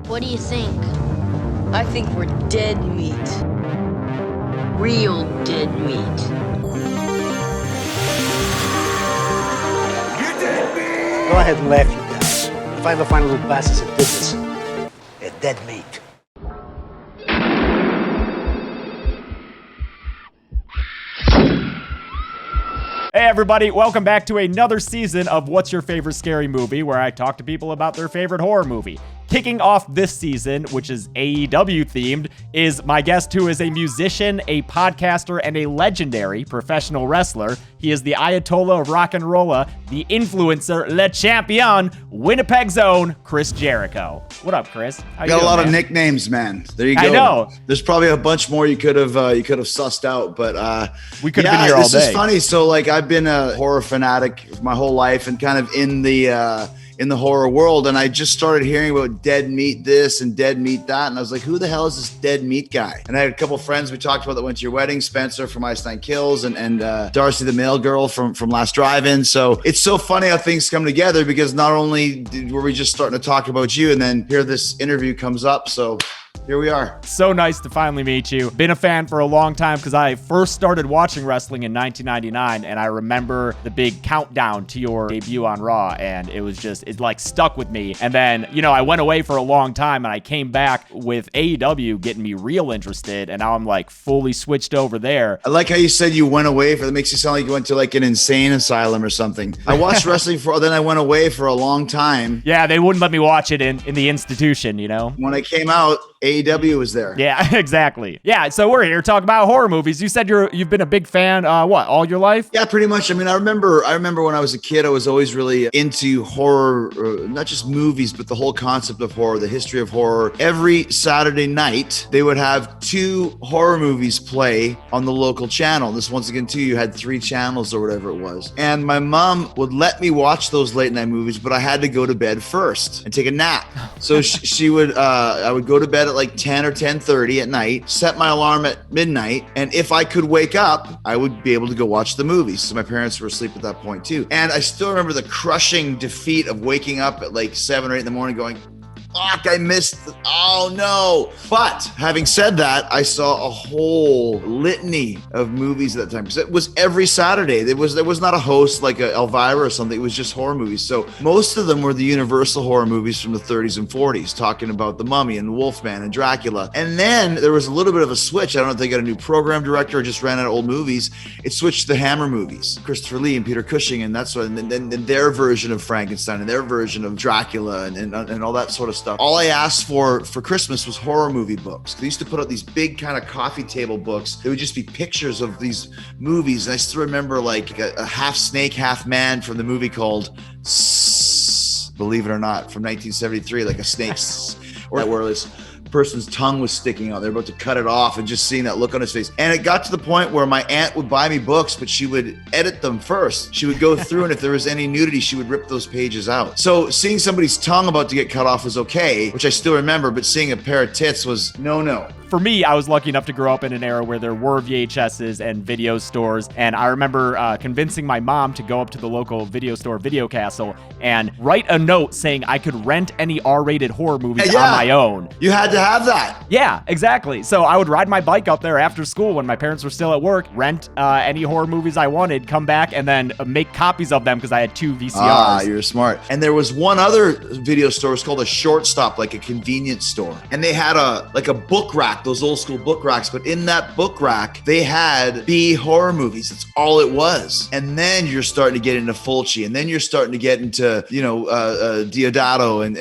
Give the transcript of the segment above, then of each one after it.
What do you think? I think we're dead meat. Real dead meat. You're dead meat! Go ahead and laugh, you guys. If I ever find a little bastards that did this, they're dead meat. Hey everybody, welcome back to another season of What's Your Favorite Scary Movie, where I talk to people about their favorite horror movie. Kicking off this season, which is AEW themed, is my guest who is a musician, a podcaster, and a legendary professional wrestler. He is the Ayatollah of rock and rolla, the influencer, Le Champion, Winnipeg's own Chris Jericho. What up, Chris? How you got a lot of nicknames, man. There you go. I know. There's probably a bunch more you could have sussed out, but we could have been here all day. This is funny. So like I've been a horror fanatic my whole life and kind of in the horror world, and I just started hearing about dead meat this and dead meat that, and I was like, who the hell is this dead meat guy? And I had a couple friends we talked about that went to your wedding, Spencer from Ice Nine Kills and Darcy the Mail Girl from Last Drive-In. So it's so funny how things come together, because not only were we just starting to talk about you, and then here this interview comes up, so here we are. So nice to finally meet you. Been a fan for a long time because I first started watching wrestling in 1999, and I remember the big countdown to your debut on Raw, and it like stuck with me. And then, I went away for a long time, and I came back with AEW getting me real interested, and now I'm like fully switched over there. I like how you said you went away that makes you sound like you went to like an insane asylum or something. I watched wrestling then I went away for a long time. Yeah, they wouldn't let me watch it in the institution, When I came out, AEW was there. Yeah, exactly. Yeah, so we're here talking about horror movies. You said you've been a big fan, all your life? Yeah, pretty much. I mean, I remember when I was a kid, I was always really into horror, not just movies, but the whole concept of horror, the history of horror. Every Saturday night, they would have 2 horror movies play on the local channel. This, once again, too, you had 3 channels or whatever it was. And my mom would let me watch those late night movies, but I had to go to bed first and take a nap. So she would, I would go to bed at like 10 or 10:30 at night, set my alarm at midnight, and if I could wake up, I would be able to go watch the movies. So my parents were asleep at that point too. And I still remember the crushing defeat of waking up at like 7 or 8 in the morning going, fuck, I missed, oh no. But having said that, I saw a whole litany of movies at that time, because it was every Saturday. There was not a host like Elvira or something. It was just horror movies. So most of them were the Universal horror movies from the 30s and 40s, talking about the Mummy and Wolfman and Dracula. And then there was a little bit of a switch. I don't know if they got a new program director or just ran out of old movies. It switched to the Hammer movies, Christopher Lee and Peter Cushing and that sort of, and then their version of Frankenstein and their version of Dracula and all that sort of stuff. All I asked for Christmas was horror movie books. They used to put out these big kind of coffee table books. They would just be pictures of these movies. And I still remember like a half snake, half man from the movie called Believe It or Not from 1973, like a snake, or where this person's tongue was sticking out. They're about to cut it off, and just seeing that look on his face. And it got to the point where my aunt would buy me books, but she would edit them first. She would go through, and if there was any nudity, she would rip those pages out. So seeing somebody's tongue about to get cut off was okay, which I still remember, but seeing a pair of tits was no. For me, I was lucky enough to grow up in an era where there were VHSs and video stores, and I remember convincing my mom to go up to the local video store, Video Castle, and write a note saying I could rent any R-rated horror movies on my own. You had to have that. Yeah, exactly. So I would ride my bike up there after school when my parents were still at work, rent any horror movies I wanted, come back, and then make copies of them because I had 2 VCRs. Ah, you're smart. And there was one other video store. It was called a Shortstop, like a convenience store. And they had a book rack, those old school book racks. But in that book rack, they had B horror movies. That's all it was. And then you're starting to get into Fulci. And then you're starting to get into, Diodato and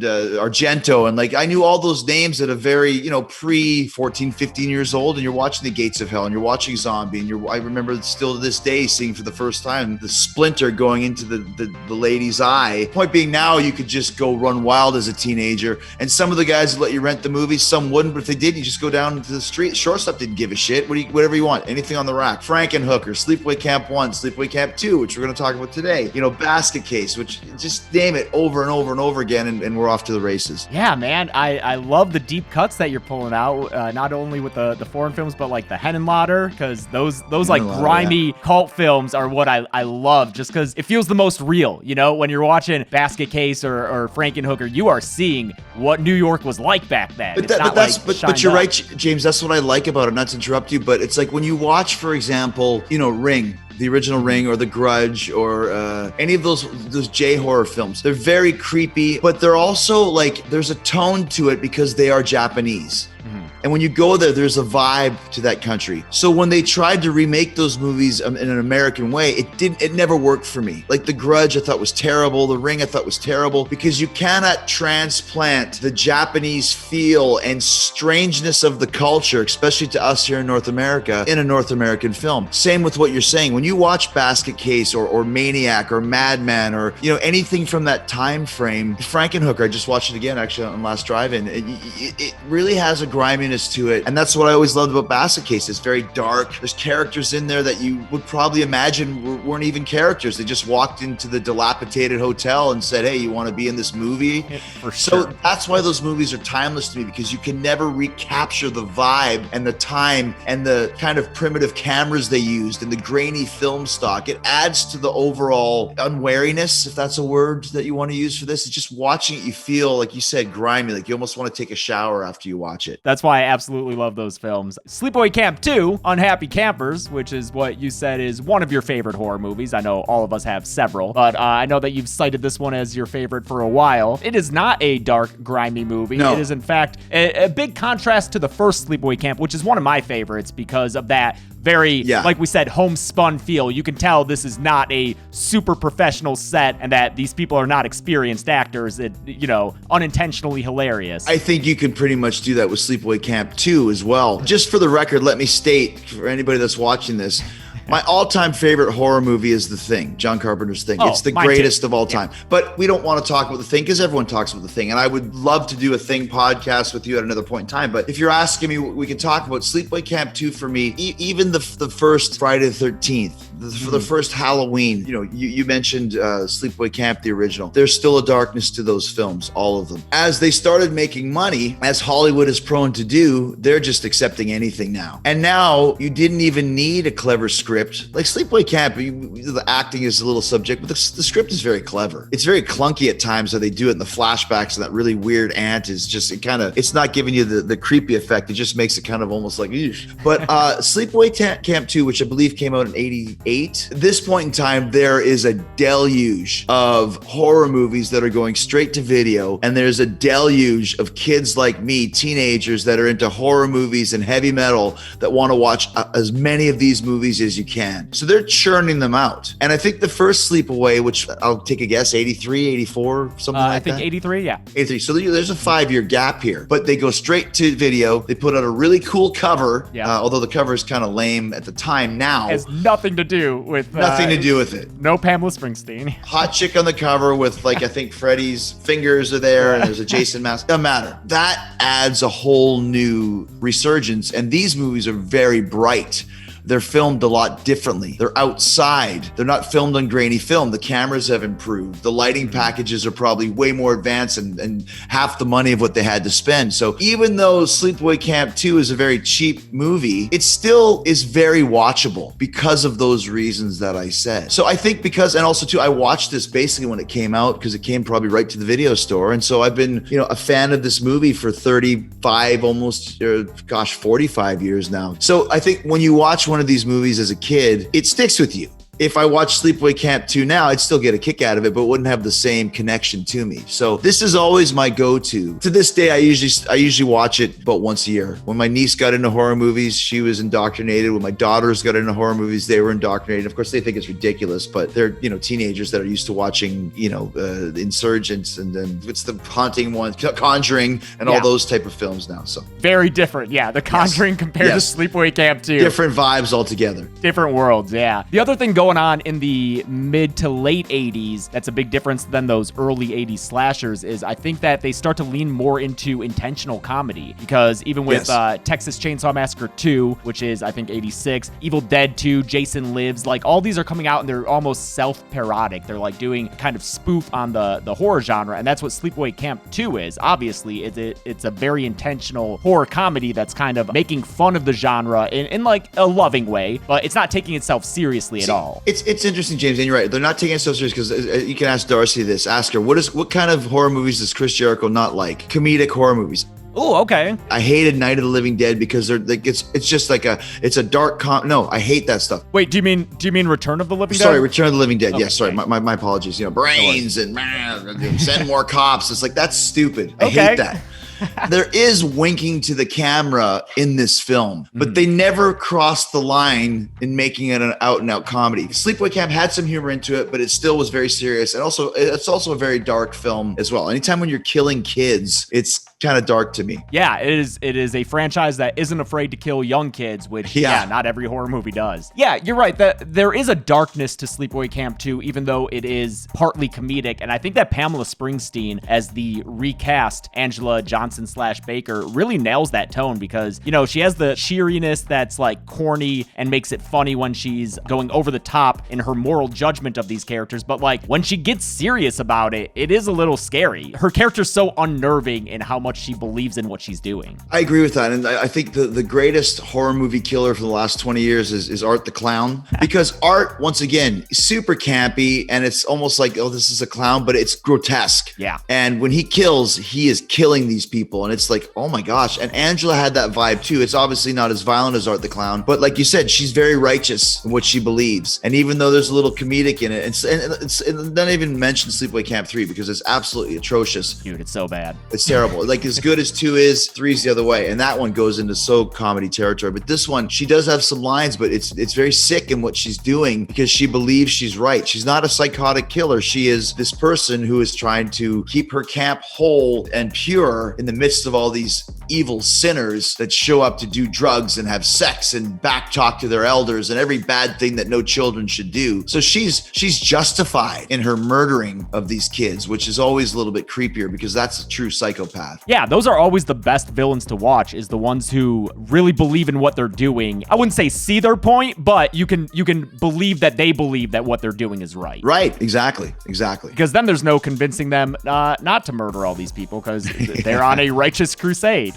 Argento. And like, I knew all those names at a very, pre 14, 15 years old. And you're watching The Gates of Hell, and you're watching Zombie. And I remember still to this day seeing for the first time the splinter going into the lady's eye. Point being, now you could just go run wild as a teenager. And some of the guys would let you rent the movies, some wouldn't. wouldn't, but if they did, you just go down to the street. Shortstop didn't give a shit. Whatever you want, anything on the rack. Frankenhooker, Sleepaway Camp 1, Sleepaway Camp 2, which we're going to talk about today. Basket Case, which just name it over and over and over again, and we're off to the races. Yeah, man, I love the deep cuts that you're pulling out, not only with the foreign films, but like the Henenlotter, because those like grimy cult films are what I love, just because it feels the most real. When you're watching Basket Case or Frankenhooker, you are seeing what New York was like back then. But you're right, James. That's what I like about it. Not to interrupt you, but it's like when you watch, for example, Ring, the original Ring, or The Grudge, or any of those J-horror films. They're very creepy, but they're also like, there's a tone to it because they are Japanese. And when you go there, there's a vibe to that country. So when they tried to remake those movies in an American way, it never worked for me. Like The Grudge, I thought was terrible. The Ring, I thought was terrible, because you cannot transplant the Japanese feel and strangeness of the culture, especially to us here in North America, in a North American film. Same with what you're saying. When you watch Basket Case or Maniac or Madman or anything from that time frame, Frankenhooker, I just watched it again actually on last drive-in. It really has a griminess to it, and that's what I always loved about Basket Case. It's very dark. There's characters in there that you would probably imagine weren't even characters. They just walked into the dilapidated hotel and said, "Hey, you want to be in this movie?" Yeah, for sure. So that's why those movies are timeless to me, because you can never recapture the vibe and the time and the kind of primitive cameras they used and the grainy film stock. It adds to the overall unwariness, if that's a word that you want to use for this. It's just watching it, you feel, like you said, grimy, like you almost want to take a shower after you watch it. That's why I absolutely love those films. Sleepaway Camp 2, Unhappy Campers, which is what you said is one of your favorite horror movies. I know all of us have several, but I know that you've cited this one as your favorite for a while. It is not a dark, grimy movie. No. It is, in fact, a big contrast to the first Sleepaway Camp, which is one of my favorites because of that very, like we said, homespun feel. You can tell this is not a super professional set and that these people are not experienced actors. Unintentionally hilarious. I think you can pretty much do that with Sleepaway Camp 2 as well. Just for the record, let me state for anybody that's watching this, my all-time favorite horror movie is The Thing, John Carpenter's Thing. It's the greatest of all time. Yeah. But we don't want to talk about The Thing because everyone talks about The Thing. And I would love to do a Thing podcast with you at another point in time. But if you're asking me, we can talk about Sleepaway Camp 2 for me. Even the first Friday the 13th, for the first Halloween, you mentioned Sleepaway Camp, the original. There's still a darkness to those films, all of them. As they started making money, as Hollywood is prone to do, they're just accepting anything now. And now you didn't even need a clever script. Like Sleepaway Camp, the acting is a little subject, but the script is very clever. It's very clunky at times how they do it in the flashbacks, and that really weird aunt is just, it's not giving you the creepy effect. It just makes it kind of almost like, eesh. But Sleepaway Camp 2, which I believe came out in 88, at this point in time, there is a deluge of horror movies that are going straight to video, and there's a deluge of kids like me, teenagers that are into horror movies and heavy metal that want to watch as many of these movies as you can. So they're churning them out. And I think the first Sleepaway, which I'll take a guess, 83, 84, something like that. I think 83, yeah. 83. So there's a 5-year gap here, but they go straight to video. They put out a really cool cover, although the cover is kind of lame at the time now. Has nothing to do with... nothing to do with it. No Pamela Springsteen. Hot chick on the cover with, I think Freddy's fingers are there, and there's a Jason mask. Doesn't matter. That adds a whole new resurgence, and these movies are very bright. They're filmed a lot differently. They're outside. They're not filmed on grainy film. The cameras have improved. The lighting packages are probably way more advanced and half the money of what they had to spend. So even though Sleepaway Camp 2 is a very cheap movie, it still is very watchable because of those reasons that I said. So I think because, and also too, I watched this basically when it came out because it came probably right to the video store. And so I've been, a fan of this movie for 35, almost, 45 years now. So I think when you watch one of these movies as a kid, it sticks with you. If I watch Sleepaway Camp 2 now, I'd still get a kick out of it, but wouldn't have the same connection to me. So this is always my go-to. To this day, I usually watch it about once a year. When my niece got into horror movies, she was indoctrinated. When my daughters got into horror movies, they were indoctrinated. Of course, they think it's ridiculous, but they're, teenagers that are used to watching, Insurgents and then what's the haunting one, Conjuring and all those type of films now. So very different. Yeah. The Conjuring compared to Sleepaway Camp 2. Different vibes altogether. Different worlds. Yeah. The other thing going going on in the mid to late 80s that's a big difference than those early 80s slashers is I think that they start to lean more into intentional comedy, because even with Texas Chainsaw Massacre 2, which is I think 86, Evil Dead 2, Jason Lives, like all these are coming out and they're almost self-parodic. They're like doing kind of spoof on the horror genre, and that's what Sleepaway Camp 2 is. Obviously, it's a very intentional horror comedy that's kind of making fun of the genre in like a loving way, but it's not taking itself seriously at all. It's interesting, James, and you're right. They're not taking it so serious because you can ask Darcy this. Ask her, what kind of horror movies does Chris Jericho not like? Comedic horror movies. Oh, okay. I hated Night of the Living Dead because it's just like it's a dark no, I hate that stuff. Wait, do you mean Return of the Living Dead? Sorry, Return of the Living Dead. Oh, Yes, sorry. My apologies. Brains and send more cops. It's like, that's stupid. I hate that. There is winking to the camera in this film, but they never crossed the line in making it an out-and-out comedy. Sleepaway Camp had some humor into it, but it still was very serious. And also, it's also a very dark film as well. Anytime when you're killing kids, it's kind of dark to me. Yeah, it is a franchise that isn't afraid to kill young kids, which not every horror movie does. Yeah, you're right. There is a darkness to Sleepaway Camp 2, even though it is partly comedic. And I think that Pamela Springsteen as the recast Angela Johnson/Baker really nails that tone, because, you know, she has the cheeriness that's like corny and makes it funny when she's going over the top in her moral judgment of these characters. But like when she gets serious about it, it is a little scary. Her character's so unnerving in how much she believes in what she's doing. I agree with that. And I think the greatest horror movie killer for the last 20 years is Art the Clown, because Art, once again, super campy, and it's almost like, oh, this is a clown, but it's grotesque. Yeah. And when he kills, he is killing these people. And it's like, oh my gosh. And Angela had that vibe too. It's obviously not as violent as Art the Clown, but like you said, she's very righteous in what she believes. And even though there's a little comedic in it, and not even mention Sleepaway Camp 3 because it's absolutely atrocious. Dude, it's so bad. It's terrible. Like, as good as 2 is, 3's the other way. And that one goes into so comedy territory. But this one, she does have some lines, but it's very sick in what she's doing because she believes she's right. She's not a psychotic killer. She is this person who is trying to keep her camp whole and pure in the midst of all these evil sinners that show up to do drugs and have sex and backtalk to their elders and every bad thing that no children should do. So she's justified in her murdering of these kids, which is always a little bit creepier because that's a true psychopath. Yeah, those are always the best villains to watch, is the ones who really believe in what they're doing. I wouldn't say see their point, but you can believe that they believe that what they're doing is right. Right, exactly. Because then there's no convincing them not to murder all these people because they're on a righteous crusade.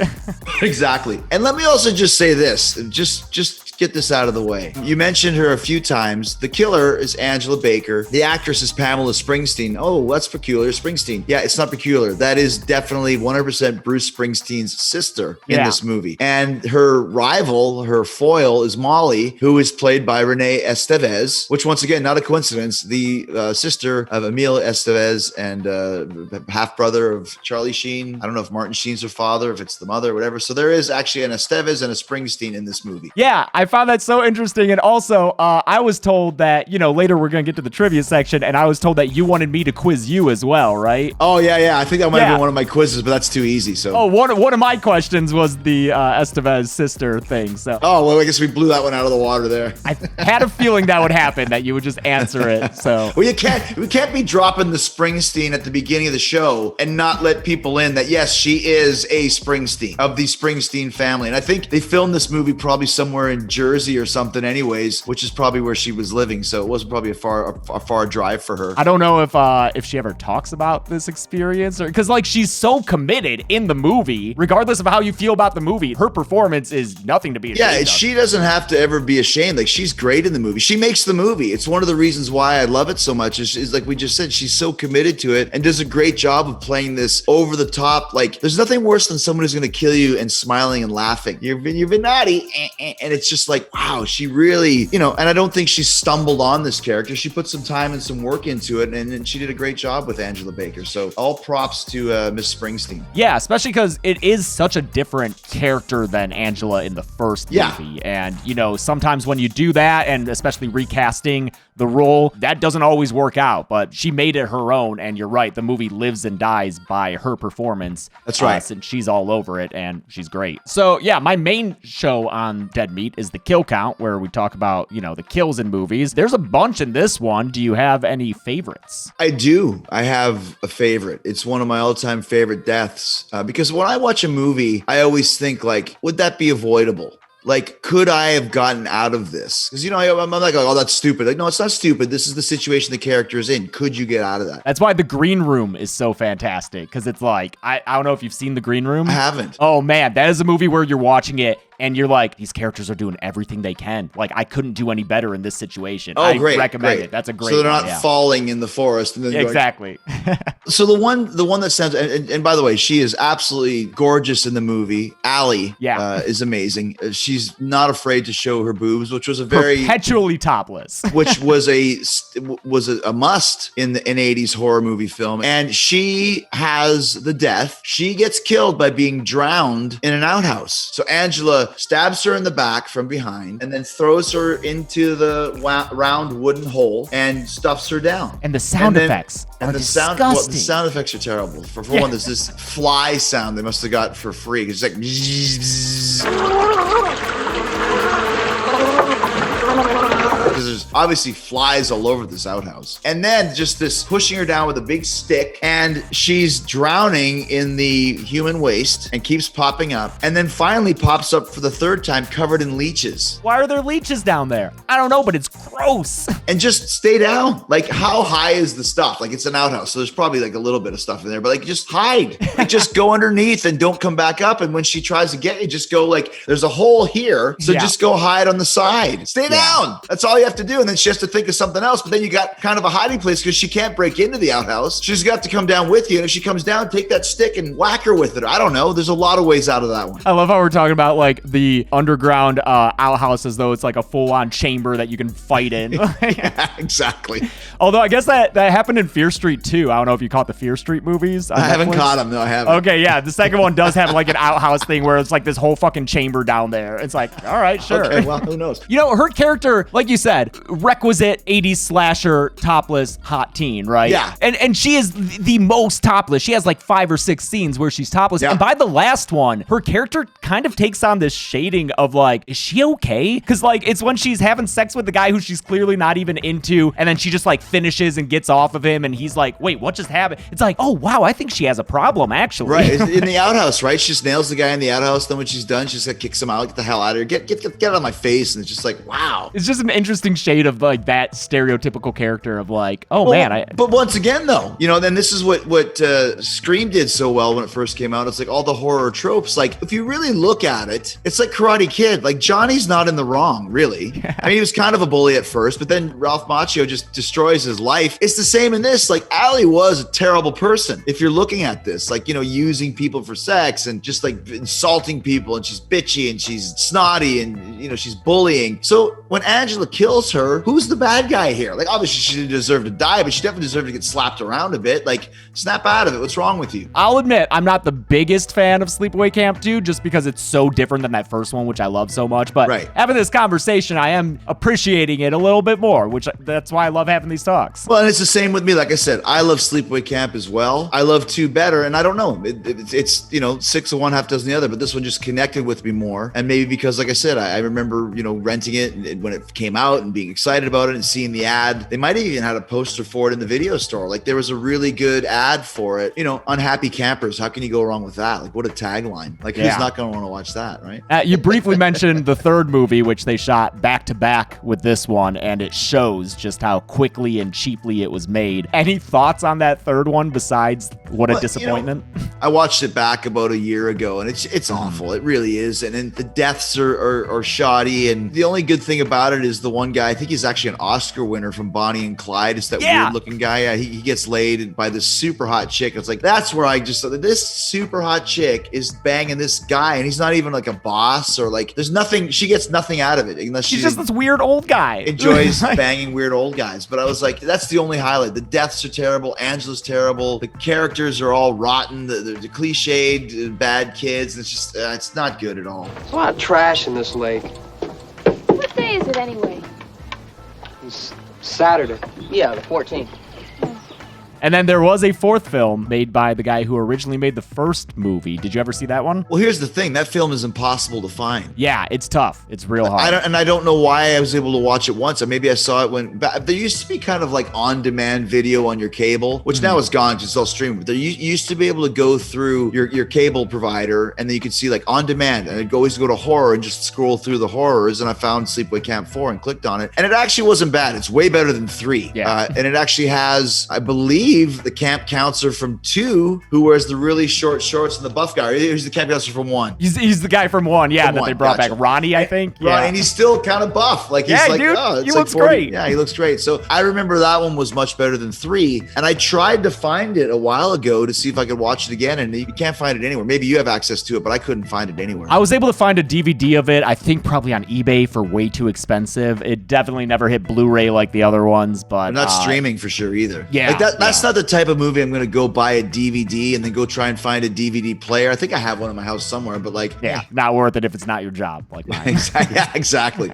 Exactly. And let me also just say this, just get this out of the way. You mentioned her a few times. The killer is Angela Baker. The actress is Pamela Springsteen. Oh, that's peculiar. Springsteen. Yeah, it's not peculiar. That is definitely 100% Bruce Springsteen's sister in this movie. And her rival, her foil, is Molly, who is played by Renee Estevez, which once again, not a coincidence, the sister of Emil Estevez and half-brother of Charlie Sheen. I don't know if Martin Sheen's her father, if it's the mother, whatever. So there is actually an Estevez and a Springsteen in this movie. Yeah, I found that so interesting. And also, I was told that, you know, later we're going to get to the trivia section, and I was told that you wanted me to quiz you as well, right? Oh, yeah. I think that might have been one of my quizzes, but that's too easy. So. Oh, one of my questions was the Estevez sister thing. So. Oh, well, I guess we blew that one out of the water there. I had a feeling that would happen, that you would just answer it. So. Well, we can't be dropping the Springsteen at the beginning of the show and not let people in that, yes, she is a Springsteen of the Springsteen family. And I think they filmed this movie probably somewhere in Jersey or something anyways, which is probably where she was living. So it wasn't probably a far drive for her. I don't know if she ever talks about this experience, or because like she's so committed in the movie, regardless of how you feel about the movie, her performance is nothing to be ashamed of. She doesn't have to ever be ashamed. Like, she's great in the movie. She makes the movie. It's one of the reasons why I love it so much is like we just said, she's so committed to it and does a great job of playing this over the top. Like, there's nothing worse than someone who's going to kill you and smiling and laughing. You've been naughty. And it's just like, wow, she really, you know, and I don't think she stumbled on this character. She put some time and some work into it, and she did a great job with Angela Baker. So all props to Miss Springsteen. Yeah, especially because it is such a different character than Angela in the first movie. And, you know, sometimes when you do that, and especially recasting the role. That doesn't always work out, but she made it her own, and you're right, the movie lives and dies by her performance. That's right. Since she's all over it, and she's great. So yeah, my main show on Dead Meat is the Kill Count, where we talk about, the kills in movies. There's a bunch in this one. Do you have any favorites? I do. I have a favorite. It's one of my all-time favorite deaths, because when I watch a movie, I always think, like, would that be avoidable? Like, could I have gotten out of this? Because, I'm like, oh, that's stupid. Like, no, it's not stupid. This is the situation the character is in. Could you get out of that? That's why The Green Room is so fantastic, because it's like, I don't know if you've seen The Green Room. I haven't. Oh, man, that is a movie where you're watching it, and you're like, these characters are doing everything they can. Like, I couldn't do any better in this situation. Oh, I great. recommend it. That's a great So they're one, not falling in the forest. And then exactly. So the one that sounds, and by the way, she is absolutely gorgeous in the movie. Allie is amazing. She's not afraid to show her boobs, which was a very perpetually topless, which was a must in an 80s horror movie film. And she has the death. She gets killed by being drowned in an outhouse. So Angela stabs her in the back from behind and then throws her into the round wooden hole and stuffs her down. And the sound effects are the disgusting. The sound effects are terrible. For one, there's this fly sound they must have got for free. It's like because there's obviously flies all over this outhouse. And then just this pushing her down with a big stick, and she's drowning in the human waste and keeps popping up, and then finally pops up for the third time covered in leeches. Why are there leeches down there? I don't know, but it's gross. And just stay down. Like, how high is the stuff? Like, it's an outhouse, so there's probably like a little bit of stuff in there, but like, just hide. Like, just go underneath and don't come back up. And when she tries to get you, just go like, there's a hole here, so just go hide on the side. Stay down. That's all you have to do. And then she has to think of something else, but then you got kind of a hiding place because she can't break into the outhouse. She's got to come down with you. And if she comes down, take that stick and whack her with it. I don't know. There's a lot of ways out of that one. I love how we're talking about like the underground outhouse as though it's like a full-on chamber that you can fight in. Yeah, exactly. Although I guess that happened in Fear Street too. I don't know if you caught the Fear Street movies. I haven't caught them. No, I haven't. Okay, yeah. The second one does have like an outhouse thing where it's like this whole fucking chamber down there. It's like, all right, sure. Okay, well, who knows? Her character, like you said, requisite 80s slasher topless hot teen, right? Yeah. And she is the most topless. She has like 5 or 6 scenes where she's topless. Yeah. And by the last one, her character kind of takes on this shading of like, is she okay? Because like, it's when she's having sex with the guy who she's clearly not even into, and then she just like finishes and gets off of him, and he's like, wait, what just happened? It's like, oh wow, I think she has a problem actually. Right, in the outhouse, right? She just nails the guy in the outhouse. Then when she's done, she just like kicks him out, get the hell out of here, get out of my face. And it's just like, wow. It's just an interesting shade of like that stereotypical character of like, But once again, though, then this is what Scream did so well when it first came out. It's like all the horror tropes. Like, if you really look at it, it's like Karate Kid. Like, Johnny's not in the wrong, really. Yeah. I mean, he was kind of a bully at first, but then Ralph Macchio just destroys his life. It's the same in this. Like, Allie was a terrible person. If you're looking at this, like, using people for sex and just like insulting people, and she's bitchy and she's snotty and, she's bullying. So when Angela kills her, who's the bad guy here? Like, obviously she didn't deserve to die, but she definitely deserved to get slapped around a bit. Like, snap out of it. What's wrong with you? I'll admit, I'm not the biggest fan of Sleepaway Camp 2 just because it's so different than that first one, which I love so much. But having this conversation, I am appreciating it a little bit more, that's why I love having these talks. Well, and it's the same with me. Like I said, I love Sleepaway Camp as well. I love 2 better, and I don't know. It's 6 of one, half dozen the other, but this one just connected with me more. And maybe because, like I said, I remember, renting it when it came out and being excited about it and seeing the ad. They might have even had a poster for it in the video store. Like, there was a really good ad for it. Unhappy campers. How can you go wrong with that? Like, what a tagline. Like, who's not going to want to watch that, right? You briefly mentioned the third movie, which they shot back to back with this one, and it shows just how quickly and cheaply it was made. Any thoughts on that third one besides what a disappointment? I watched it back about a year ago, and it's awful. It really is. And the deaths are shoddy. And the only good thing about it is the one guy, I think he's actually an Oscar winner from Bonnie and Clyde. It's that weird looking guy. Yeah, he gets laid by this super hot chick. It's like, that's where I just thought, this super hot chick is banging this guy, and he's not even like a boss or like, there's nothing, she gets nothing out of it unless she's just this weird old guy. Enjoys banging weird old guys. But I was like, that's the only highlight. The deaths are terrible. Angela's terrible. The characters are all rotten. The cliched bad kids. It's just, it's not good at all. There's a lot of trash in this lake. What day is it anyway? It's Saturday. Yeah, the 14th. And then there was a fourth film made by the guy who originally made the first movie. Did you ever see that one? Well, here's the thing. That film is impossible to find. Yeah, it's tough. It's real hard. I don't know why I was able to watch it once. Or maybe I saw it when there used to be kind of like on-demand video on your cable, which now is gone because it's all streamed. But there you used to be able to go through your cable provider, and then you could see like on demand, and I'd always go to horror and just scroll through the horrors. And I found Sleepaway Camp 4 and clicked on it, and it actually wasn't bad. It's way better than 3. Yeah. And it actually has, I believe, the camp counselor from 2 who wears the really short shorts and the buff guy. He's the camp counselor from 1. He's the guy from 1, yeah, that they brought back. Ronnie, I think. Yeah, and he's still kind of buff. Like he's yeah, like, dude, oh, he looks great. Yeah, he looks great. So I remember that one was much better than 3. And I tried to find it a while ago to see if I could watch it again, and you can't find it anywhere. Maybe you have access to it, but I couldn't find it anywhere. I was able to find a DVD of it, I think probably on eBay for way too expensive. It definitely never hit Blu-ray like the other ones, but I'm not streaming for sure either. Yeah, like that's not the type of movie I'm going to go buy a DVD and then go try and find a DVD player. I think I have one in my house somewhere, but like, yeah, not worth it if it's not your job, like mine. Exactly. Yeah, exactly.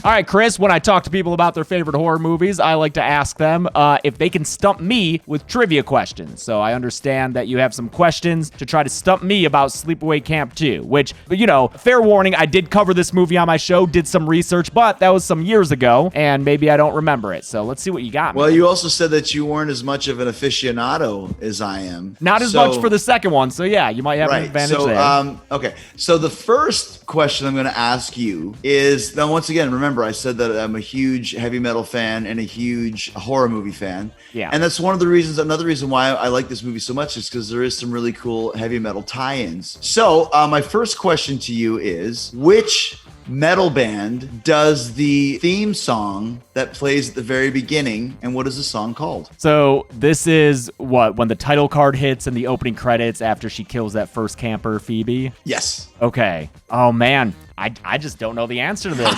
All right, Chris, when I talk to people about their favorite horror movies, I like to ask them if they can stump me with trivia questions. So I understand that you have some questions to try to stump me about Sleepaway Camp 2, which, you know, fair warning, I did cover this movie on my show, did some research, but that was some years ago, and maybe I don't remember it. So let's see what you got. Well, you also said that you weren't as much of an aficionado as I am. Not as much for the second one, so yeah, you might have an advantage there. Okay, so the first question I'm going to ask you is, now once again, remember, I said that I'm a huge heavy metal fan and a huge horror movie fan. Yeah. And that's one of the reasons, another reason why I like this movie so much is because there is some really cool heavy metal tie-ins. So my first question to you is, which metal band does the theme song that plays at the very beginning, and what is the song called? So this is what, when the title card hits and the opening credits after she kills that first camper, Phoebe? Yes. Okay. Oh, man. I just don't know the answer to this.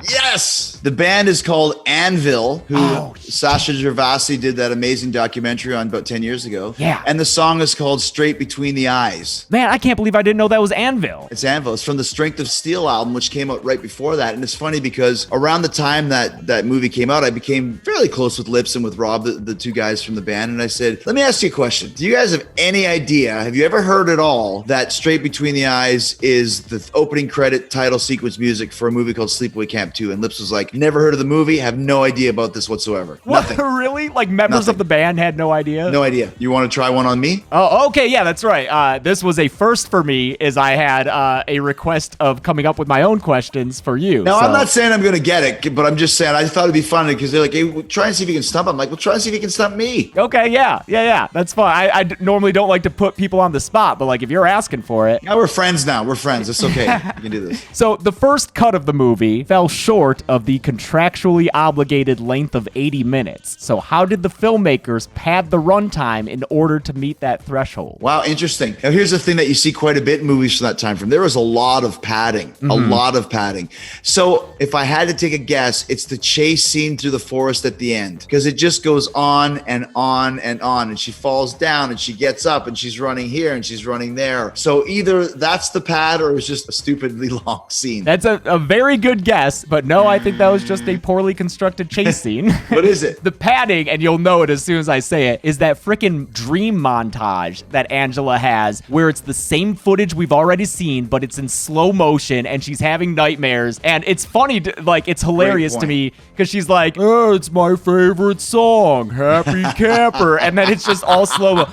Yes! The band is called Anvil, who Sasha Gervasi did that amazing documentary on about 10 years ago. Yeah. And the song is called Straight Between the Eyes. Man, I can't believe I didn't know that was Anvil. It's Anvil. It's from the Strength of Steel album, which came out right before that. And it's funny because around the time that movie came out, I became fairly close with Lips and with Rob, the two guys from the band. And I said, let me ask you a question. Do you guys have any idea, have you ever heard at all that Straight Between the Eyes is the opening credit title sequence music for a movie called Sleepaway Camp 2? And Lips was like, never heard of the movie, have no idea about this whatsoever. What? Nothing. Really? Like members of the band had no idea? No idea. You want to try one on me? Oh, okay. Yeah, that's right. This was a first for me, as I had a request of coming up with my own questions for you. Now, so. I'm not saying I'm going to get it, but I'm just saying I thought it'd be funny because they're like, hey, try and see if you can stump. I'm like, well, try and see if you can stump me. Okay, yeah. That's fine. I normally don't like to put people on the spot, but like if you're asking for it. Yeah, we're friends now. We're friends. It's okay. You can do this. So the first cut of the movie fell short of the contractually obligated length of 80 minutes. So how did the filmmakers pad the runtime in order to meet that threshold? Wow, interesting. Now, here's the thing that you see quite a bit in movies from that time frame. There was a lot of padding, a lot of padding. So if I had to take a guess, it's the chase scene through the forest at the end, because it just goes on and on and on. And she falls down and she gets up and she's running here and she's running there. So either that's the pad or it was just a stupidly long scene. That's a very good guess, but no, I think that was just a poorly constructed chase scene. What is it? The padding, and you'll know it as soon as I say it, is that freaking dream montage that Angela has, where it's the same footage we've already seen, but it's in slow motion, and she's having nightmares. And it's funny, like, it's hilarious to me, because she's like, oh, it's my favorite song, Happy Camper. And then it's just all slow.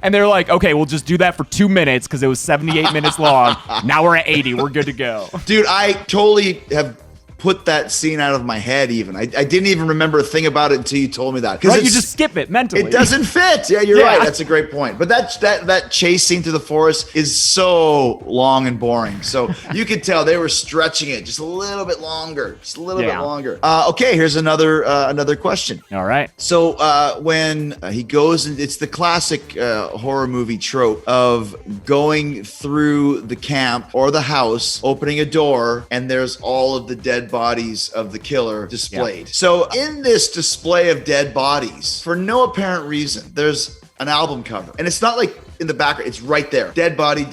And they're like, okay, we'll just do that for 2 minutes because it was 78 minutes long. Now we're at 80. We're good to go. Dude, I totally have put that scene out of my head even. I didn't even remember a thing about it until you told me that. Right, you just skip it mentally. It doesn't fit. Yeah, you're right. That's a great point. But that chase scene through the forest is so long and boring. So you could tell they were stretching it just a little bit longer. Just a little bit longer. Okay, here's another question. All right. So when he goes, and it's the classic horror movie trope of going through the camp or the house, opening a door, and there's all of the dead bodies of the killer displayed. So in this display of dead bodies, for no apparent reason, there's an album cover. And it's not like in the background, it's right there. Dead body,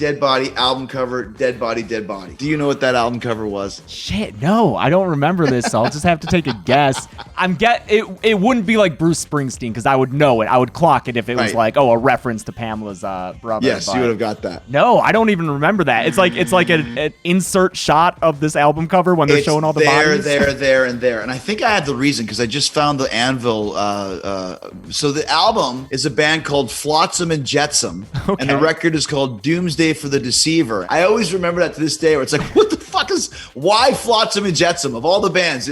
album cover, dead body. Do you know what that album cover was? Shit, no, I don't remember this, so I'll just have to take a guess. It wouldn't be like Bruce Springsteen, because I would know it. I would clock it if it was like, a reference to Pamela's brother. Yes, you would have got that. No, I don't even remember that. It's like an insert shot of this album cover when they're showing all the bodies. There, and there. And I think I had the reason, because I just found the Anvil. So the album is a band called Flotsam and Jetsam, and the record is called Doomsday for the Deceiver. I always remember that to this day, where it's like, what the fuck why Flotsam and Jetsam of all the bands?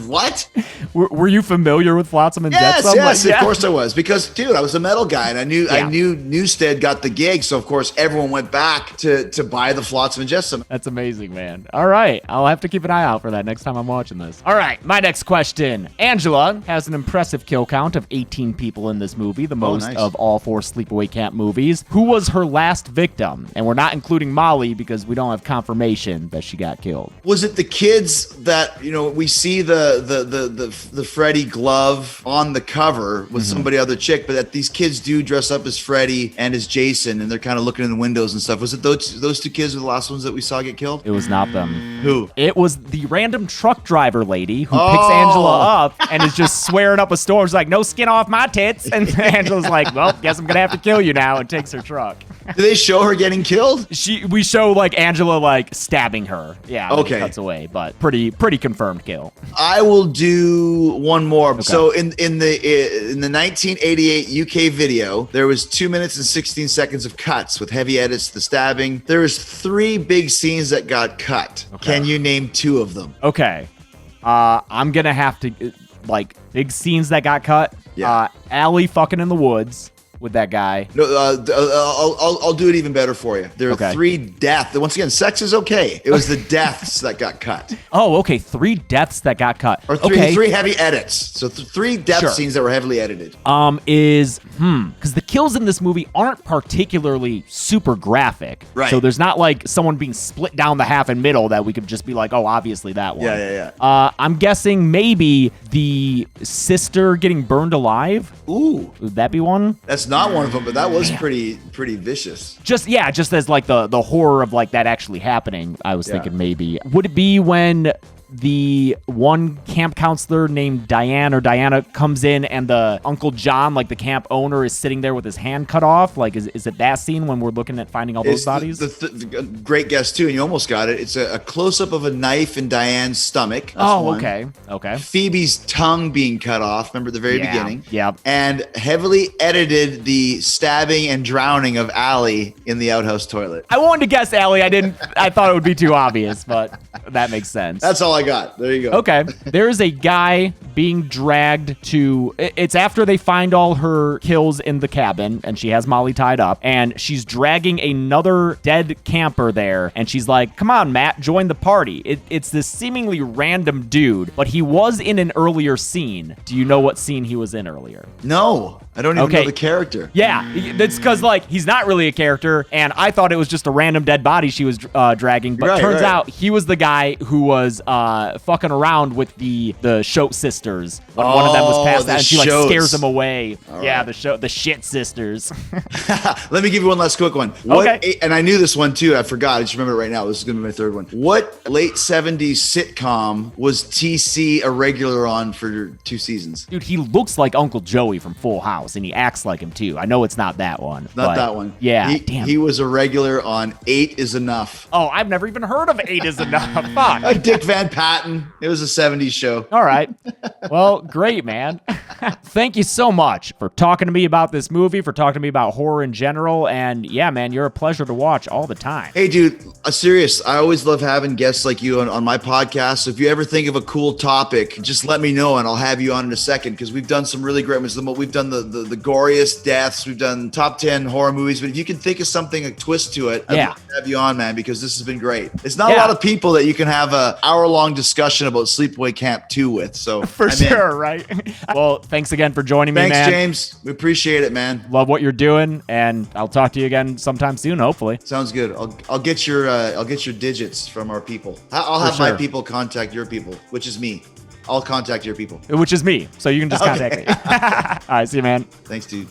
What? Were you familiar with Flotsam and Jetsam? Yes, of course I was, because dude, I was a metal guy, and I knew Newstead got the gig, so of course everyone went back to buy the Flotsam and Jetsam. That's amazing, man. All right, I'll have to keep an eye out for that next time I'm watching this. All right, my next question. Angela has an impressive kill count of 18 people in this movie, the most of all 4 Sleepaway Camp movies. Who was her last victim? And we're not including Molly, because we don't have confirmation that she got killed. Was it the kids that, we see the Freddy glove on the cover with somebody other chick, but that these kids do dress up as Freddy and as Jason, and they're kind of looking in the windows and stuff. Was it those 2 kids were the last ones that we saw get killed? It was not them. Who? It was the random truck driver lady who picks Angela up and is just swearing up a storm. She's like, no skin off my tits. And Angela's like, well, guess I'm going to have to kill you now, and takes her truck. Do they show her getting killed? We show like Angela like stabbing her. Yeah. Okay. Cuts away, but pretty confirmed kill. I will do one more. Okay. So in the 1988 UK video, there was 2 minutes and 16 seconds of cuts with heavy edits to the stabbing. There was 3 big scenes that got cut. Okay. Can you name 2 of them? Okay. I'm gonna have to big scenes that got cut. Yeah. Allie fucking in the woods with that guy. No, I'll do it even better for you. There are 3 deaths. Once again, sex is okay. It was the deaths that got cut. Oh, okay. 3 deaths that got cut. Or 3 heavy edits. So 3 death scenes that were heavily edited. Because the kills in this movie aren't particularly super graphic. Right. So there's not like someone being split down the half and middle that we could just be like, oh, obviously that one. Yeah. I'm guessing maybe the sister getting burned alive. Ooh. Would that be one? That's not one of them, but that was pretty vicious. Just as like the horror of like that actually happening, I was thinking maybe. Would it be when the one camp counselor named Diana comes in, and the Uncle John, like the camp owner, is sitting there with his hand cut off? Like, is it that scene when we're looking at finding all those bodies? The great guess too, and you almost got it. It's a close-up of a knife in Diane's stomach. That's one. Okay. Phoebe's tongue being cut off. Remember at the very beginning? Yeah. And heavily edited the stabbing and drowning of Allie in the outhouse toilet. I wanted to guess Allie. I thought it would be too obvious, but that makes sense. That's all I got. There you go. Okay. There is a guy being dragged to... It's after they find all her kills in the cabin, and she has Molly tied up, and she's dragging another dead camper there, and she's like, come on, Matt, join the party. It's this seemingly random dude, but he was in an earlier scene. Do you know what scene he was in earlier? No. I don't even know the character. Yeah, that's because like he's not really a character, and I thought it was just a random dead body she was dragging. But turns out he was the guy who was fucking around with the Shote sisters when one of them was passed out, and she like scares him away. Yeah, the shit sisters. Let me give you one last quick one. And I knew this one too. I forgot. I just remember it right now. This is gonna be my 3rd one. What late 70s sitcom was TC a regular on for 2 seasons? Dude, he looks like Uncle Joey from Full House. And he acts like him too. I know it's not that one. Not that one. Yeah. He was a regular on 8 is Enough. Oh, I've never even heard of 8 is Enough. Fuck. Dick Van Patten. It was a 70s show. All right. Well, great, man. Thank you so much for talking to me about this movie, for talking to me about horror in general. And yeah, man, you're a pleasure to watch all the time. Hey, dude, serious. I always love having guests like you on my podcast. So if you ever think of a cool topic, just let me know and I'll have you on in a second, because we've done some really great ones. We've done the goriest deaths. We've done top 10 horror movies. But if you can think of something, a twist to it, I'd love to have you on, man, because this has been great. It's not a lot of people that you can have an hour-long discussion about Sleepaway Camp 2 with. So for sure, right? Well, thanks again for joining me, man. Thanks, James. We appreciate it, man. Love what you're doing, and I'll talk to you again sometime soon, hopefully. Sounds good. I'll get your digits from our people. I'll have my people contact your people, which is me. I'll contact your people. Which is me. So you can just contact me. All right, see you, man. Thanks, dude.